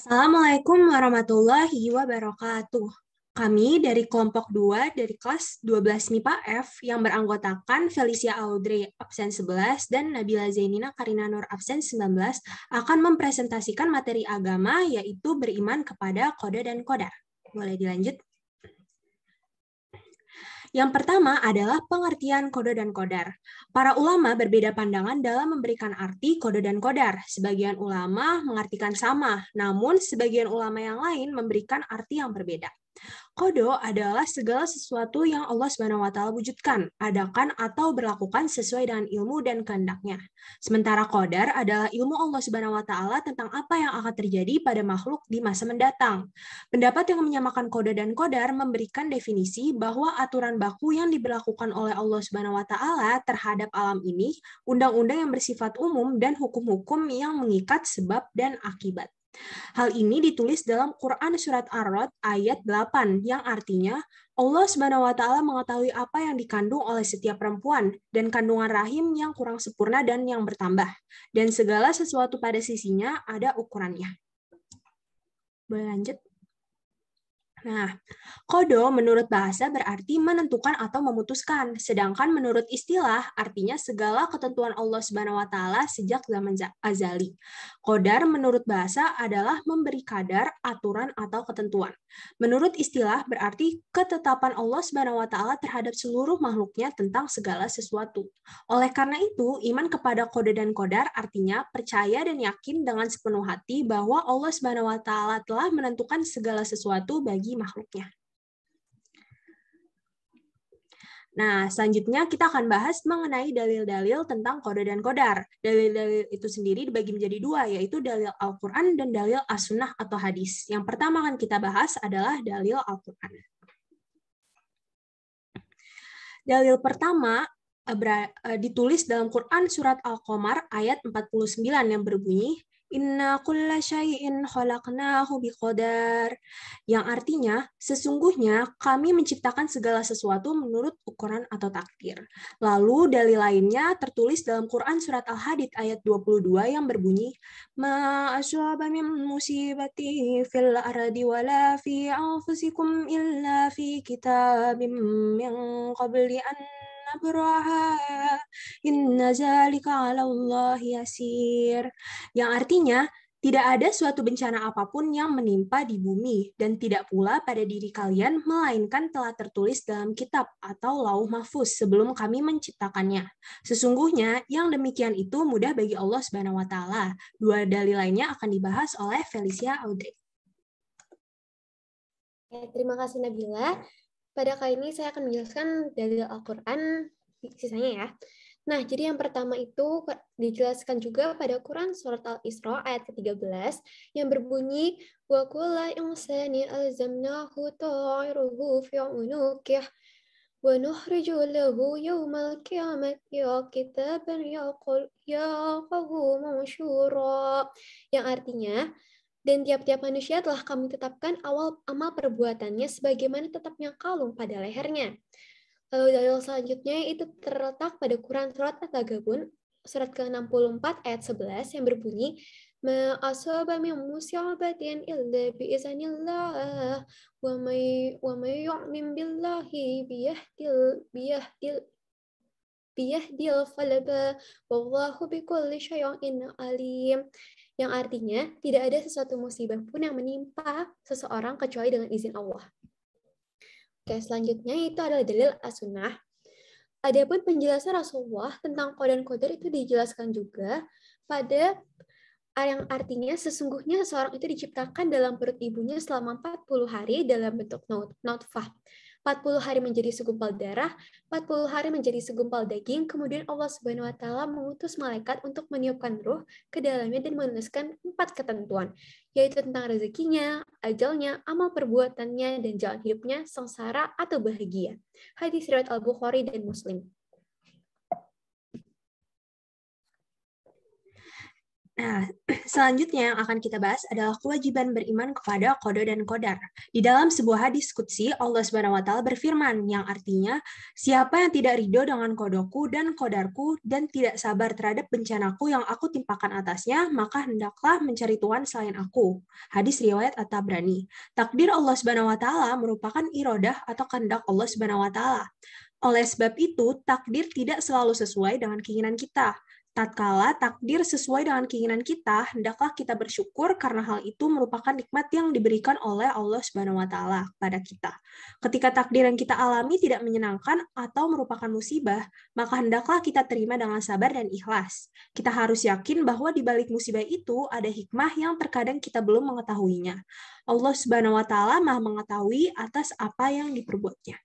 Assalamualaikum warahmatullahi wabarakatuh. Kami dari kelompok 2 dari kelas 12 MIPA F yang beranggotakan Felicia Audrey absen 11 dan Nabila Zainina Karina Nur absen 19 akan mempresentasikan materi agama yaitu beriman kepada qada dan qadar. Boleh dilanjut? Yang pertama adalah pengertian qada dan qadar. Para ulama berbeda pandangan dalam memberikan arti qada dan qadar. Sebagian ulama mengartikan sama, namun sebagian ulama yang lain memberikan arti yang berbeda. Qada adalah segala sesuatu yang Allah Subhanahu wa taala wujudkan, adakan atau berlakukan sesuai dengan ilmu dan kehendaknya. Sementara qadar adalah ilmu Allah Subhanahu wa taala tentang apa yang akan terjadi pada makhluk di masa mendatang. Pendapat yang menyamakan qada dan qadar memberikan definisi bahwa aturan baku yang diberlakukan oleh Allah Subhanahu wa taala terhadap alam ini, undang-undang yang bersifat umum dan hukum-hukum yang mengikat sebab dan akibat. Hal ini ditulis dalam Quran Surat Ar-Ra'd ayat 8 yang artinya Allah Subhanahu wa taala mengetahui apa yang dikandung oleh setiap perempuan dan kandungan rahim yang kurang sempurna dan yang bertambah, dan segala sesuatu pada sisinya ada ukurannya. Boleh lanjut? Nah, qada menurut bahasa berarti menentukan atau memutuskan, sedangkan menurut istilah artinya segala ketentuan Allah Subhanahu wa taala sejak zaman azali. Qadar menurut bahasa adalah memberi kadar, aturan atau ketentuan. Menurut istilah berarti ketetapan Allah Subhanahu wa taala terhadap seluruh makhluknya tentang segala sesuatu. Oleh karena itu, iman kepada qada dan qadar artinya percaya dan yakin dengan sepenuh hati bahwa Allah Subhanahu wa taala telah menentukan segala sesuatu bagi makhluknya. Nah, selanjutnya kita akan bahas mengenai dalil-dalil tentang qada dan qadar. Dalil-dalil itu sendiri dibagi menjadi dua, yaitu dalil Al-Quran dan dalil As-Sunnah atau hadis. Yang pertama akan kita bahas adalah dalil Al-Quran. Dalil pertama ditulis dalam Quran Surat Al-Qamar ayat 49 yang berbunyi, Inna kulla syai'in khalaqnahu biqadar. Yang artinya, sesungguhnya kami menciptakan segala sesuatu menurut ukuran atau takdir. Lalu dalil lainnya tertulis dalam Quran Surat Al-Hadid ayat 22 yang berbunyi, Ma asyaba min musibati fil ardi wala fi anfusikum illa fi kitabim min qabli an nabraha inna zalika 'ala Allah yasir. Yang artinya, tidak ada suatu bencana apapun yang menimpa di bumi, dan tidak pula pada diri kalian, melainkan telah tertulis dalam kitab atau lauh mahfuz sebelum kami menciptakannya. Sesungguhnya, yang demikian itu mudah bagi Allah Subhanahu wa taala. Dua dalil lainnya akan dibahas oleh Felicia Audrey. Terima kasih Nabila. Pada kali ini saya akan menjelaskan dalil Al-Quran sisanya ya. Nah, jadi yang pertama itu dijelaskan juga pada Quran Surat Al-Isra ayat ke-13 yang berbunyi wa kulla insani alzamnahu ta'iruhu fi 'unuqihi wa nukhriju lahu yawmal qiyamati kitaban yaqahu mansyura. Yang artinya, dan tiap-tiap manusia telah kami tetapkan awal amal perbuatannya sebagaimana tetapnya kalung pada lehernya. Lalu dalil selanjutnya itu terletak pada Quran Surat At-Tagabun, surat ke-64 ayat 11 yang berbunyi, Ma asaba min musibatin illa bi'iznillah wa may yu'min billahi biyahdil falaba wallahu bikulli syai'in alim. Yang artinya, tidak ada sesuatu musibah pun yang menimpa seseorang kecuali dengan izin Allah. Oke, selanjutnya itu adalah dalil as-sunnah. Adapun penjelasan Rasulullah tentang qada dan qadar itu dijelaskan juga pada yang artinya sesungguhnya seseorang itu diciptakan dalam perut ibunya selama 40 hari dalam bentuk nutfah. 40 hari menjadi segumpal darah, 40 hari menjadi segumpal daging, kemudian Allah Subhanahu wa taala mengutus malaikat untuk meniupkan ruh ke dalamnya dan menuliskan 4 ketentuan, yaitu tentang rezekinya, ajalnya, amal perbuatannya, dan jalan hidupnya, sengsara atau bahagia. Hadis riwayat Al-Bukhari dan Muslim. Nah, Selanjutnya yang akan kita bahas adalah kewajiban beriman kepada qada dan qadar. Di dalam sebuah hadis qudsi, Allah Subhanahu wa taala berfirman yang artinya, siapa yang tidak ridho dengan qadaku dan qadarku dan tidak sabar terhadap bencanaku yang aku timpakan atasnya, maka hendaklah mencari Tuhan selain aku. Hadis riwayat At-Tabrani. Takdir Allah Subhanahu wa taala merupakan iradah atau kehendak Allah Subhanahu wa taala. Oleh sebab itu, takdir tidak selalu sesuai dengan keinginan kita. Tatkala takdir sesuai dengan keinginan kita, hendaklah kita bersyukur karena hal itu merupakan nikmat yang diberikan oleh Allah Subhanahu wa taala kepada kita. Ketika takdir yang kita alami tidak menyenangkan atau merupakan musibah, maka hendaklah kita terima dengan sabar dan ikhlas. Kita harus yakin bahwa di balik musibah itu ada hikmah yang terkadang kita belum mengetahuinya. Allah Subhanahu wa taala Maha mengetahui atas apa yang diperbuatnya.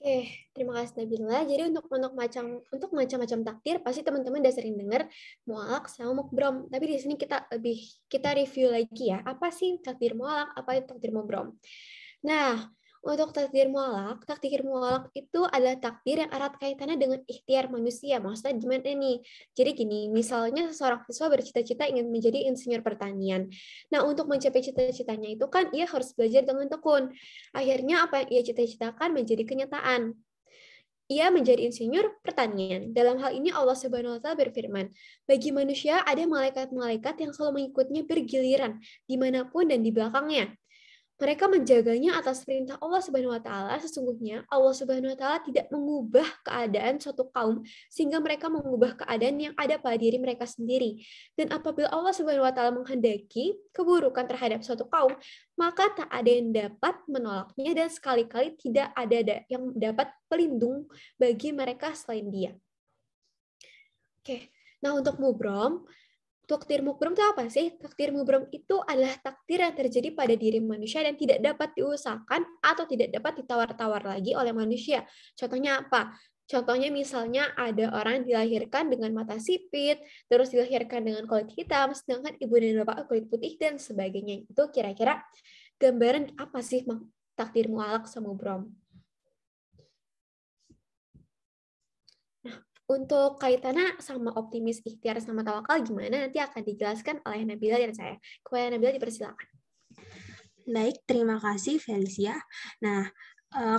Oke, terima kasih Nabila. Jadi untuk macam-macam takdir pasti teman-teman udah sering dengar mualak sama mukbrom. Tapi di sini kita review lagi ya. Apa sih takdir mualak, apa itu takdir mukbrom? Nah, untuk takdir mualak itu adalah takdir yang erat kaitannya dengan ikhtiar manusia. Maksudnya gimana nih? Jadi gini, misalnya seorang siswa bercita-cita ingin menjadi insinyur pertanian. Nah, untuk mencapai cita-citanya itu kan ia harus belajar dengan tekun. Akhirnya apa yang ia cita-citakan menjadi kenyataan. Ia menjadi insinyur pertanian. Dalam hal ini Allah Subhanahu wa taala berfirman, bagi manusia ada malaikat-malaikat yang selalu mengikutnya bergiliran dimanapun dan di belakangnya. Mereka menjaganya atas perintah Allah Subhanahu wa taala. Sesungguhnya Allah Subhanahu wa taala tidak mengubah keadaan suatu kaum sehingga mereka mengubah keadaan yang ada pada diri mereka sendiri. Dan apabila Allah Subhanahu wa taala menghendaki keburukan terhadap suatu kaum, maka tak ada yang dapat menolaknya dan sekali-kali tidak ada yang dapat pelindung bagi mereka selain Dia. Oke. Nah, untuk mubrom, takdir mubrom itu apa sih? Takdir mubrom itu adalah takdir yang terjadi pada diri manusia dan tidak dapat diusahakan atau tidak dapat ditawar-tawar lagi oleh manusia. Contohnya apa? Contohnya misalnya ada orang dilahirkan dengan mata sipit, terus dilahirkan dengan kulit hitam, sedangkan ibu dan bapak kulit putih dan sebagainya. Itu kira-kira gambaran apa sih takdir mualak sama mubrom? Untuk kaitannya sama optimis, ikhtiar, sama tawakal gimana nanti akan dijelaskan oleh Nabila dan saya. Kepada Nabila dipersilakan. Baik, terima kasih Felicia. Nah,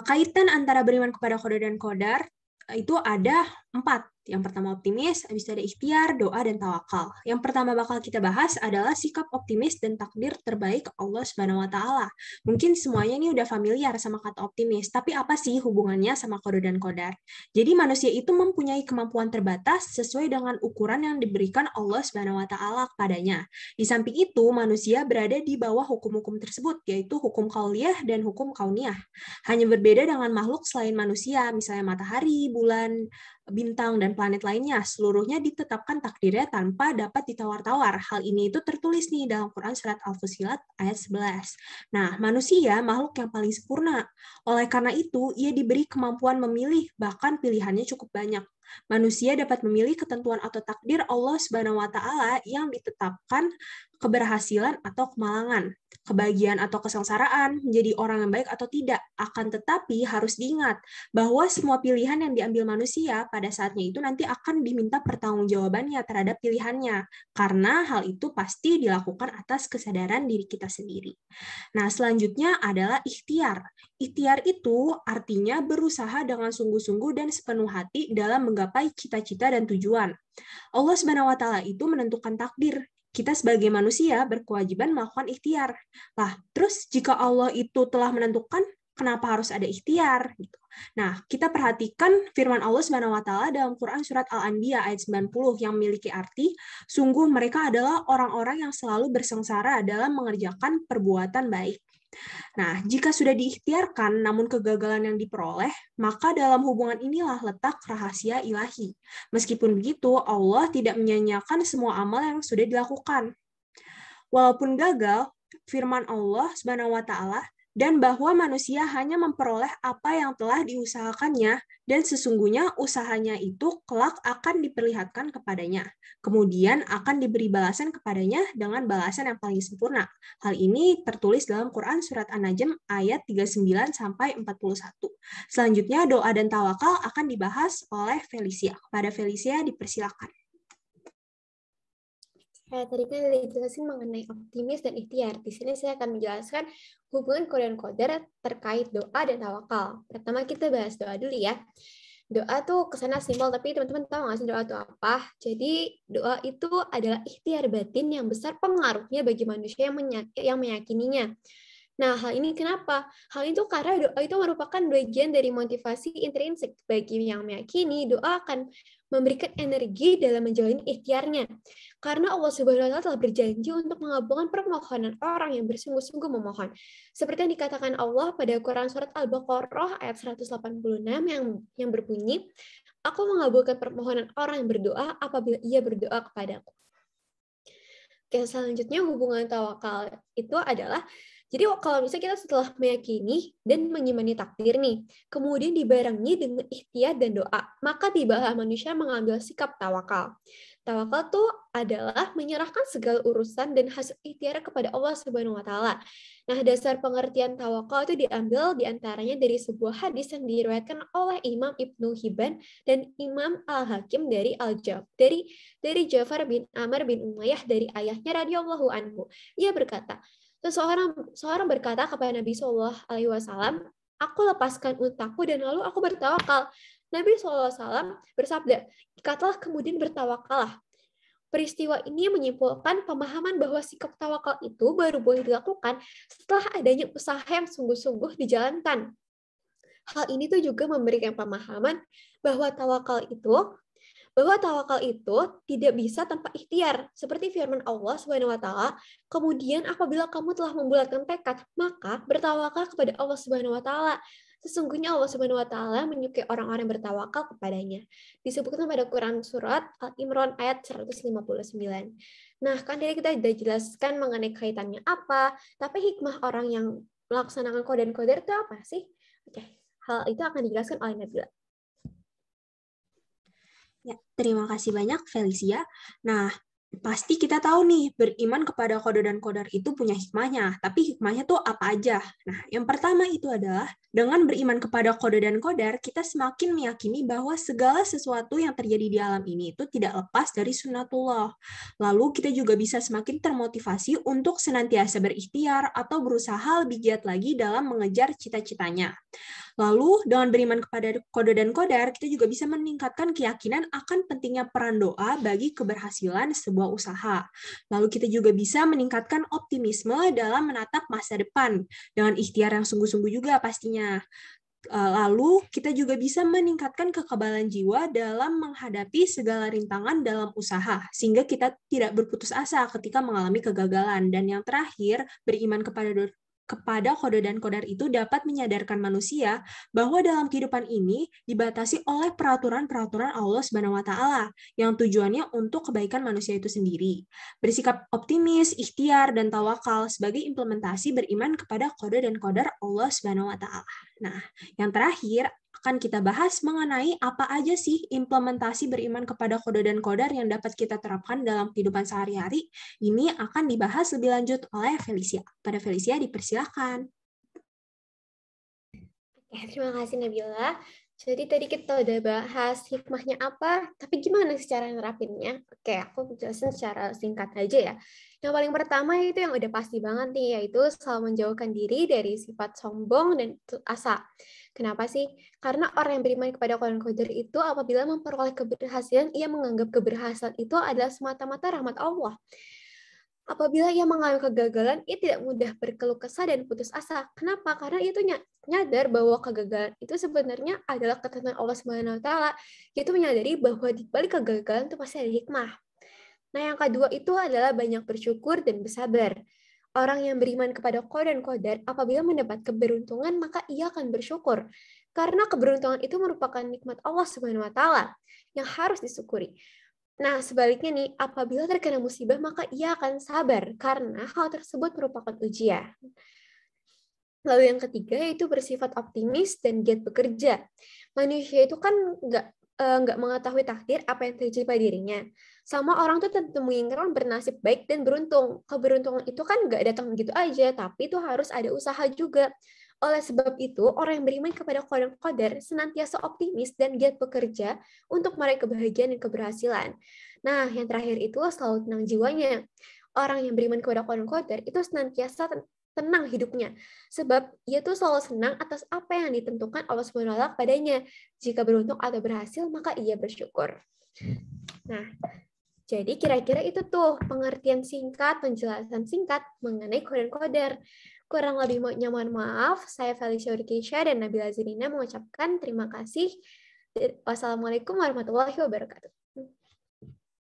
kaitan antara beriman kepada qada dan qadar itu ada 4. Yang pertama optimis, habis itu ada ikhtiar, doa, dan tawakal. Yang pertama bakal kita bahas adalah sikap optimis dan takdir terbaik Allah Subhanahu wa taala. Mungkin semuanya ini udah familiar sama kata optimis, tapi apa sih hubungannya sama qada dan qadar? Jadi manusia itu mempunyai kemampuan terbatas sesuai dengan ukuran yang diberikan Allah Subhanahu wa taala kepadanya. Di samping itu, manusia berada di bawah hukum-hukum tersebut, yaitu hukum kauliyah dan hukum kauniyah. Hanya berbeda dengan makhluk selain manusia, misalnya matahari, bulan, bintang, dan planet lainnya, seluruhnya ditetapkan takdirnya tanpa dapat ditawar-tawar. Hal ini itu tertulis nih dalam Quran Surat Al-Fussilat ayat 11. Nah, manusia makhluk yang paling sempurna. Oleh karena itu, ia diberi kemampuan memilih, bahkan pilihannya cukup banyak. Manusia dapat memilih ketentuan atau takdir Allah Subhanahu wa taala yang ditetapkan keberhasilan atau kemalangan, kebahagiaan atau kesengsaraan, menjadi orang yang baik atau tidak. Akan tetapi harus diingat bahwa semua pilihan yang diambil manusia pada saatnya itu nanti akan diminta pertanggungjawabannya terhadap pilihannya, karena hal itu pasti dilakukan atas kesadaran diri kita sendiri. Nah, selanjutnya adalah ikhtiar. Ikhtiar itu artinya berusaha dengan sungguh-sungguh dan sepenuh hati dalam menggapai cita-cita dan tujuan. Allah Subhanahu wa taala itu menentukan takdir. Kita sebagai manusia berkewajiban melakukan ikhtiar. Lah, terus jika Allah itu telah menentukan, kenapa harus ada ikhtiar? Gitu. Nah, kita perhatikan firman Allah Subhanahu wa taala dalam Quran Surat Al-Anbiya ayat 90 yang memiliki arti, sungguh mereka adalah orang-orang yang selalu bersengsara dalam mengerjakan perbuatan baik. Nah, jika sudah diikhtiarkan namun kegagalan yang diperoleh, maka dalam hubungan inilah letak rahasia ilahi. Meskipun begitu, Allah tidak menyia-nyiakan semua amal yang sudah dilakukan. Walaupun gagal, firman Allah Subhanahu wa taala, dan bahwa manusia hanya memperoleh apa yang telah diusahakannya, dan sesungguhnya usahanya itu kelak akan diperlihatkan kepadanya. Kemudian akan diberi balasan kepadanya dengan balasan yang paling sempurna. Hal ini tertulis dalam Quran Surat An-Najm ayat 39-41. Selanjutnya, doa dan tawakal akan dibahas oleh Felicia. Kepada Felicia, dipersilakan. Tadi kan udah dijelasin mengenai optimis dan ikhtiar. Di sini saya akan menjelaskan hubungan qada dan qadar terkait doa dan tawakal. Pertama kita bahas doa dulu ya. Doa tuh kesana simpel, tapi teman-teman tahu nggak sih doa itu apa? Jadi doa itu adalah ikhtiar batin yang besar pengaruhnya bagi manusia yang meyakininya. Nah, hal ini kenapa? Hal itu karena doa itu merupakan bagian dari motivasi intrinsik bagi yang meyakini doa akan memberikan energi dalam menjalani ikhtiarnya. Karena Allah Subhanahu wa taala telah berjanji untuk mengabulkan permohonan orang yang bersungguh-sungguh memohon. Seperti yang dikatakan Allah pada Quran surat Al-Baqarah ayat 186 yang berbunyi, "Aku mengabulkan permohonan orang yang berdoa apabila ia berdoa kepadaku." Oke, selanjutnya hubungan tawakal itu adalah, jadi kalau misalnya kita setelah meyakini dan mengimani takdir nih, kemudian dibarengi dengan ikhtiar dan doa, maka tibalah manusia mengambil sikap tawakal. Tawakal itu adalah menyerahkan segala urusan dan hasil ikhtiar kepada Allah Subhanahu wa taala. Nah, dasar pengertian tawakal itu diambil diantaranya dari sebuah hadis yang diriwayatkan oleh Imam Ibnu Hibban dan Imam Al-Hakim dari dari Ja'far bin Amr bin Umayyah dari ayahnya radhiyallahu anhu. Ia berkata, seorang berkata kepada Nabi Shallallahu Alaihi Wasallam, "Aku lepaskan untaku dan lalu aku bertawakal." Nabi SAW bersabda, "Ikatlah kemudian bertawakallah." Peristiwa ini menyimpulkan pemahaman bahwa sikap tawakal itu baru boleh dilakukan setelah adanya usaha yang sungguh-sungguh dijalankan. Hal ini tuh juga memberikan pemahaman bahwa tawakal itu tidak bisa tanpa ikhtiar. Seperti firman Allah Subhanahu wa taala, "Kemudian apabila kamu telah membulatkan tekad, maka bertawakal kepada Allah Subhanahu wa taala. Sesungguhnya Allah Subhanahu wa taala menyukai orang-orang yang bertawakal kepadanya." Disebutkan pada Quran surat Al-Imran ayat 159. Nah, kan tadi kita sudah jelaskan mengenai kaitannya apa, tapi hikmah orang yang melaksanakan qada dan qadar itu apa sih? Oke, hal itu akan dijelaskan oleh Nabila. Ya, terima kasih banyak Felicia. Nah, pasti kita tahu nih, beriman kepada qada dan qadar itu punya hikmahnya. Tapi hikmahnya tuh apa aja? Nah, yang pertama itu adalah dengan beriman kepada qada dan qadar, kita semakin meyakini bahwa segala sesuatu yang terjadi di alam ini itu tidak lepas dari sunnatullah. Lalu kita juga bisa semakin termotivasi untuk senantiasa berikhtiar atau berusaha lebih giat lagi dalam mengejar cita-citanya. Lalu, dengan beriman kepada qada dan qadar, kita juga bisa meningkatkan keyakinan akan pentingnya peran doa bagi keberhasilan sebuah usaha. Lalu kita juga bisa meningkatkan optimisme dalam menatap masa depan, dengan ikhtiar yang sungguh-sungguh juga pastinya. Lalu kita juga bisa meningkatkan kekebalan jiwa dalam menghadapi segala rintangan dalam usaha, sehingga kita tidak berputus asa ketika mengalami kegagalan. Dan yang terakhir, beriman kepada qada dan qadar itu dapat menyadarkan manusia bahwa dalam kehidupan ini dibatasi oleh peraturan-peraturan Allah Subhanahu wa taala yang tujuannya untuk kebaikan manusia itu sendiri. Bersikap optimis, ikhtiar dan tawakal sebagai implementasi beriman kepada qada dan qadar Allah Subhanahu wa taala. Nah, yang terakhir akan kita bahas mengenai apa aja sih implementasi beriman kepada qada dan qadar yang dapat kita terapkan dalam kehidupan sehari-hari. Ini akan dibahas lebih lanjut oleh Felicia. Pada Felicia, dipersilakan. Terima kasih Nabila. Jadi tadi kita udah bahas hikmahnya apa, tapi gimana sih cara nerapinnya? Oke, aku jelasin secara singkat aja ya. Yang paling pertama itu yang udah pasti banget nih, yaitu selalu menjauhkan diri dari sifat sombong dan asa. Kenapa sih? Karena orang yang beriman kepada qada dan qadar itu apabila memperoleh keberhasilan, ia menganggap keberhasilan itu adalah semata-mata rahmat Allah. Apabila ia mengalami kegagalan, ia tidak mudah berkeluh kesah dan putus asa. Kenapa? Karena itu nyadar bahwa kegagalan itu sebenarnya adalah ketentuan Allah Subhanahu wa taala. Itu menyadari bahwa di balik kegagalan itu pasti ada hikmah. Nah, yang kedua itu adalah banyak bersyukur dan bersabar. Orang yang beriman kepada qada dan qadar apabila mendapat keberuntungan, maka ia akan bersyukur. Karena keberuntungan itu merupakan nikmat Allah Subhanahu wa taala yang harus disyukuri. Nah, sebaliknya nih, apabila terkena musibah, maka ia akan sabar karena hal tersebut merupakan ujian. Lalu yang ketiga yaitu bersifat optimis dan giat bekerja. Manusia itu kan nggak mengetahui takdir apa yang terjadi pada dirinya. Sama orang tuh tentu menginginkan bernasib baik dan beruntung. Keberuntungan itu kan nggak datang gitu aja, tapi itu harus ada usaha juga. Oleh sebab itu, orang yang beriman kepada qada dan qadar senantiasa optimis dan giat bekerja untuk meraih kebahagiaan dan keberhasilan. Nah, yang terakhir itu selalu tenang jiwanya. Orang yang beriman kepada qada dan qadar itu senantiasa tenang hidupnya. Sebab ia tuh selalu senang atas apa yang ditentukan Allah SWT padanya. Jika beruntung atau berhasil, maka ia bersyukur. Nah, jadi kira-kira itu tuh pengertian singkat, penjelasan singkat mengenai qada dan qadar. Kurang lebihnya mohon maaf, saya Felicia Urkisha dan Nabila Zirina mengucapkan terima kasih. Wassalamualaikum warahmatullahi wabarakatuh.